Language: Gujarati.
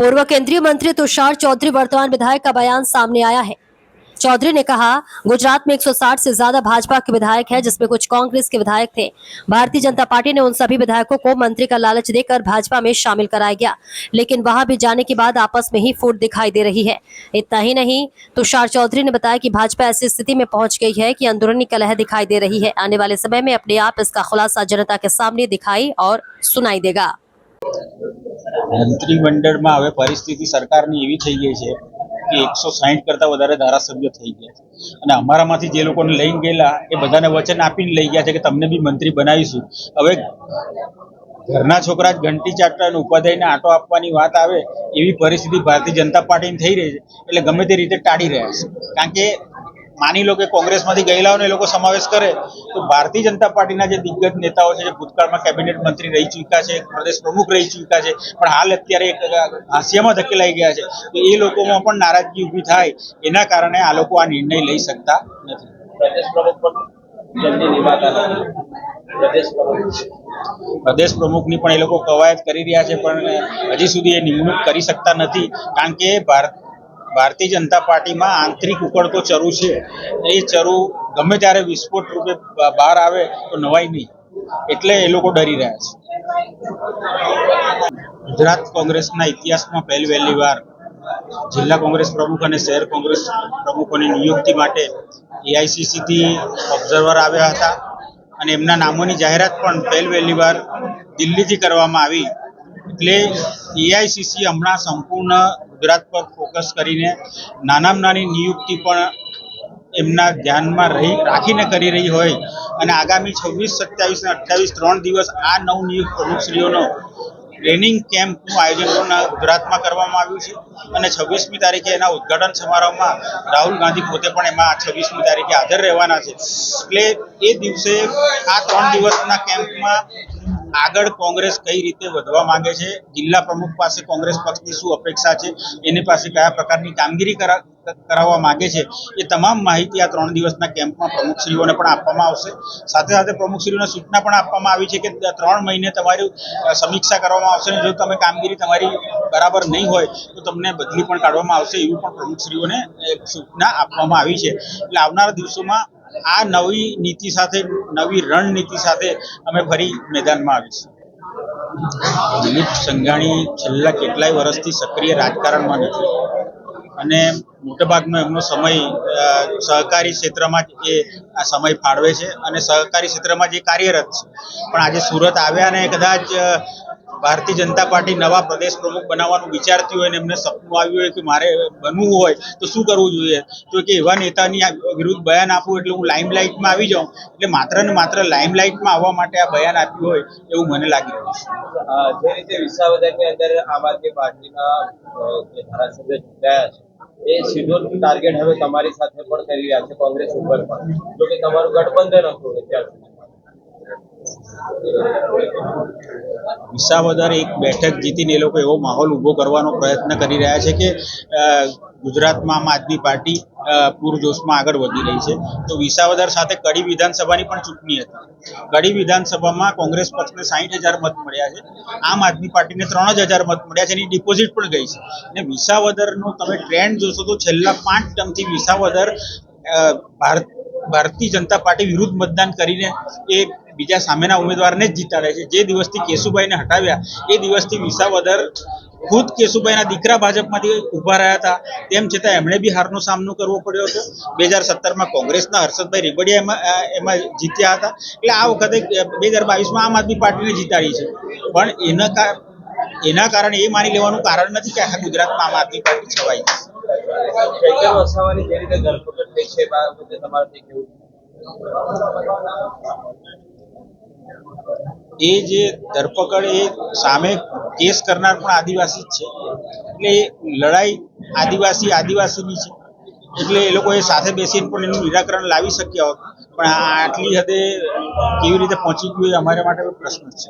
पूर्व केंद्रीय मंत्री तुषार चौधरी वर्तमान विधायक का बयान सामने आया है। चौधरी ने कहा, गुजरात में 160 से ज्यादा भाजपा के विधायक हैं, जिसमें कुछ कांग्रेस के विधायक थे। भारतीय जनता पार्टी ने उन सभी विधायकों को मंत्री का लालच देकर भाजपा में शामिल कराया गया, लेकिन वहां भी जाने के बाद आपस में ही फूट दिखाई दे रही है। इतना ही नहीं, तुषार चौधरी ने बताया कि भाजपा ऐसी स्थिति में पहुंच गई है कि अंदरूनी कलह दिखाई दे रही है। आने वाले समय में अपने आप इसका खुलासा जनता के सामने दिखाई और सुनाई देगा। મંત્રીમંડળમાં હવે પરિસ્થિતિ સરકારની એવી થઈ ગઈ છે કે 160 કરતા વધારે ધારાસભ્યો થઈ ગયા છે અને અમારામાંથી જે લોકોને લઈને ગયેલા એ બધાને વચન આપીને લઈ ગયા છે કે તમને બી મંત્રી બનાવીશું। હવે ઘરના છોકરા જ ઘંટી ચાટતા અને ઉપાધ્યાયને આટો આપવાની વાત આવે એવી પરિસ્થિતિ ભારતીય જનતા પાર્ટીની થઈ રહી છે। એટલે ગમે તે રીતે ટાળી રહ્યા છે, કારણ કે માની લો કે કોંગ્રેસમાંથી ગયેલાઓને એ લોકો સમાવેશ કરે તો ભારતીય જનતા પાર્ટીના જે દિગ્ગજ નેતાઓ છે, જે ભૂતકાળમાં કેબિનેટ મંત્રી રહી ચૂક્યા છે, પ્રદેશ પ્રમુખ રહી ચૂક્યા છે, પણ હાલ અત્યારે એક હાંસિયામાં ધકેલાઈ ગયા છે, તો એ લોકોમાં પણ નારાજગી ઊભી થાય એના કારણે આ લોકો આ નિર્ણય લઈ શકતા નથી। પ્રદેશ પ્રમુખની પણ એ લોકો કવાયત કરી રહ્યા છે, પણ હજી સુધી એ નિમણૂક કરી શકતા નથી, કારણ કે ભારતીય જનતા પાર્ટીમાં આંતરિક ઉકળતો ચરુ છે। એ ચરુ ગમે ત્યારે વિસ્ફોટ રૂપે બહાર આવે તો નવાઈ નહીં, એટલે એ લોકો ડરી રહ્યા છે। ગુજરાત કોંગ્રેસના ઇતિહાસમાં પહેલી વાર જિલ્લા કોંગ્રેસ પ્રમુખ અને શહેર કોંગ્રેસ પ્રમુખોની નિયુક્તિ માટે એઆઈસીસી થી ઓબ્ઝર્વર આવ્યા હતા અને એમના નામોની જાહેરાત પણ પહેલી વાર દિલ્હીથી કરવામાં આવી। એટલે એઆઈસીસી હમણાં સંપૂર્ણ ગુજરાત પર ફોકસ કરીને નાનામાં નાની નિયુક્તિ પણ એમના ધ્યાનમાં રાખીને કરી રહી હોય અને આગામી 26, 27 અને 28 3 દિવસ આ નવનિયુક્ત પ્રમુખશ્રીઓનો ટ્રેનિંગ કેમ્પનું આયોજન ગુજરાતમાં કરવામાં આવ્યું છે અને 26મી તારીખે એના ઉદ્ઘાટન સમારોહમાં રાહુલ ગાંધી પોતે પણ એમાં 26મી તારીખે હાજર રહેવાના છે। એટલે એ દિવસે આ 3 દિવસના કેમ્પમાં આગળ કોંગ્રેસ કઈ રીતે વધવા માંગે છે, જિલ્લા પ્રમુખ પાસે કોંગ્રેસ પક્ષની શું અપેક્ષા છે, એની પાસે કયા પ્રકારની કામગીરી કરાવવા માંગે છે, એ તમામ માહિતી આ 3 દિવસના કેમ્પમાં પ્રમુખશ્રીઓને પણ આપવામાં આવશે। સાથે સાથે પ્રમુખશ્રીઓને સૂચના પણ આપવામાં આવી છે કે 3 મહિને તમારી સમીક્ષા કરવામાં આવશે અને જો તમે કામગીરી તમારી બરાબર નહીં હોય તો તમને બદલી પણ કાઢવામાં આવશે, એવું પણ પ્રમુખશ્રીઓને સૂચના આપવામાં આવી છે। એટલે આવનારા દિવસોમાં આ નવી નીતિ સાથે, નવી રણનીતિ સાથે અમે ફરી મેદાનમાં આવીશું। દિલીપ સંઘાણી છેલ્લા કેટલાય વર્ષથી સક્રિય રાજકારણમાં નથી અને મોટાભાગનો એમનો સમય સહકારી ક્ષેત્રમાં જ એ આ સમય ફાળવે છે અને સહકારી ક્ષેત્રમાં જે કાર્યરત છે। પણ આજે સુરત આવ્યા અને કદાચ ભારતીય જનતા પાર્ટી નવા પ્રદેશ પ્રમુખ બનાવવાનું વિચારતી હોય અને એમને સપનું આવ્યું હોય કે મારે બનવું હોય તો શું કરવું જોઈએ, તો કે એવા નેતાની વિરુદ્ધ બયાન આપવું એટલે હું લાઇમલાઇટમાં આવી જાઉં, એટલે માત્ર ને માત્ર લાઇમલાઇટમાં આવવા માટે આ બયાન આપ્યું હોય એવું મને લાગી રહ્યું છે। જે રીતે વિસાવદરની અંદર આમ આદમી પાર્ટીના જે ધારાસભ્ય ચૂંટાયા છે એ સીધો ટાર્ગેટ હવે તમારી સાથે પણ કરી રહ્યા છે, કોંગ્રેસ ઉપર પણ, જો કે તમારું ગઠબંધન હતું અત્યાર સુધી। વિસાવદર એક બેઠક જીતીને એ લોકો એવો માહોલ ઉભો કરવાનો પ્રયત્ન કરી રહ્યા છે કે ગુજરાતમાં આમ આદમી પાર્ટી પૂરજોશમાં આગળ વધી રહી છે। તો વિસાવદર સાથે કડી વિધાનસભાની પણ ચૂંટણી હતી। કડી વિધાનસભામાં કોંગ્રેસ પક્ષને 60,000 મત મળ્યા છે, આમ આદમી પાર્ટીને 3,000 મત મળ્યા છે, એની ડિપોઝિટ પણ ગઈ છે। અને વિસાવદરનો તમે ટ્રેન્ડ જોશો તો છેલ્લા 5 ટર્મથી વિસાવદર ભારતીય જનતા પાર્ટી વિરુદ્ધ મતદાન કરીને એ બીજા સામેના ઉમેદવારને જ જીતાડે છે। જે દિવસથી કેશુભાઈને હટાવ્યા એ દિવસથી વિસાવદર ખુદ કેશુભાઈના દીકરા ભાજપમાંથી ઉભા રહ્યા હતા, તેમ છતાં એમણે બી હારનો સામનો કરવો પડ્યો હતો। 2017માં કોંગ્રેસના હર્ષદભાઈ રેબડિયા એમાં જીત્યા હતા, એટલે આ વખતે 2022માં આમ આદમી પાર્ટીને જીતાડી છે। પણ એના કારણે એ માની લેવાનું કારણ નથી કે આખા ગુજરાતમાં આમ આદમી પાર્ટી છવાઈ છે। ચૈતર વસાવાની જે રીતે ધરપકડ થઈ છે, બાબતે તમારે કેવું? એ જે ધરપકડ એ સામે કેસ કરનાર પણ આદિવાસી જ છે, એટલે લડાઈ આદિવાસીની છે, એટલે એ લોકો એ સાથે બેસીને પણ એનું નિરાકરણ લાવી શક્યા હોત, પણ આટલી હદે કેવી રીતે પહોંચી ગયું એ અમારા માટે પ્રશ્ન છે।